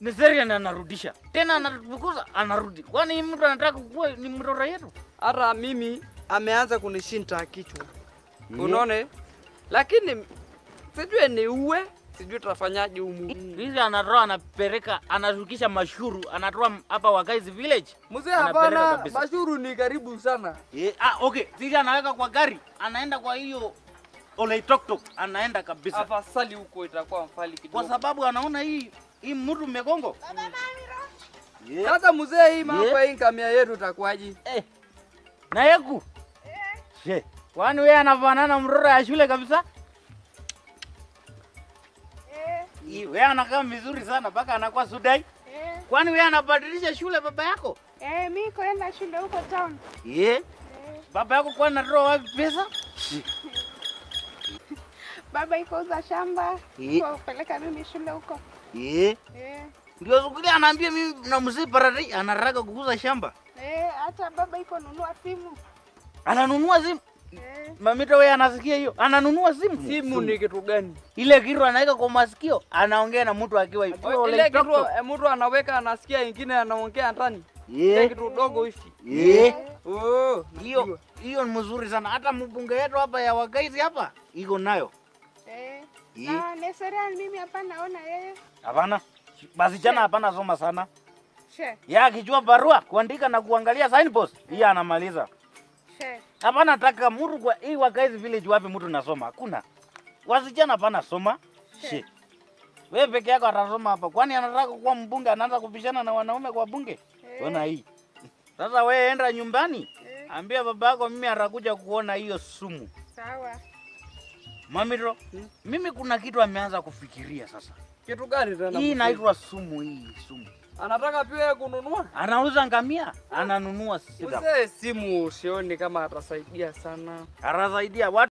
Ni Serian anarudisha. Tena anafukuza anarudi. Kwani mtu anataka kuwa ni mtoto yetu? Hata mimi ameanza kunishinda kichwa. Unaona? Lakini sijui ni uwe, sijui tutafanyaje humu. Hizi anatoa anapeleka, anashukisha mashuru, anatoa hapa Wakaizi village. Mzee hapana, mashuru ni karibu sana. Okay, sisi anaweka kwa gari, anaenda kwa hiyo Oloitoktok, anaenda kabisa. Afasali huko itakuwa mfali kidogo. Kwa sababu anaona hii mtu Megongo. Sasa mzee hii mambo hii kamia yetu itakuwaje? Na yeku. Kwani wewe anafanana mtoto ya shule kabisa? Wewe anakaa vizuri sana mpaka anakuwa Sudai. Kwani wewe anabadilisha shule baba yako? Mimi kwenda shule huko town. Baba yako kwa anatoa wapi pesa? Baba iko uza shamba, kwa kupeleka mimi shule huko. Ndio sukuli anaambia mimi na mzee Paradhi anataka kuuza shamba. Hata baba iko nunua simu. Ananunua simu? Mamito wewe anasikia hiyo? Ananunua simu? Simu ni kitu gani? Ile kitu anaweka kwa masikio, anaongea na mtu akiwa hivi. Ile kitu mtu anaweka anasikia ingine anaongea ndani. Ile kitu dogo hivi. Hiyo ni mzuri sana. Hata mbunge wetu hapa ya Wakaizi hapa iko nayo. Na Neserian mimi hapa naona yeye. Hapana. Basi jana hapana soma sana. Ya akijua barua kuandika na kuangalia signpost, yeye anamaliza. Hapana nataka mtu kwa hii Wakaizi village wapi mtu nasoma? Hakuna. Wasichana hapana soma. Wewe peke yako atasoma hapa. Kwani anataka kuwa mbunge anaanza kupishana na wanaume kwa bunge? Ona hii. Sasa wewe enda nyumbani. Ambia baba yako mimi atakuja kuona hiyo sumu. Sawa. Mamiro, mimi kuna kitu ameanza kufikiria sasa. Kitu gani tena? Hii inaitwa sumu hii, sumu. Anataka pia kununua? Anauza ngamia, ananunua simu. Mzee simu sioni kama atasaidia sana. Atasaidia watu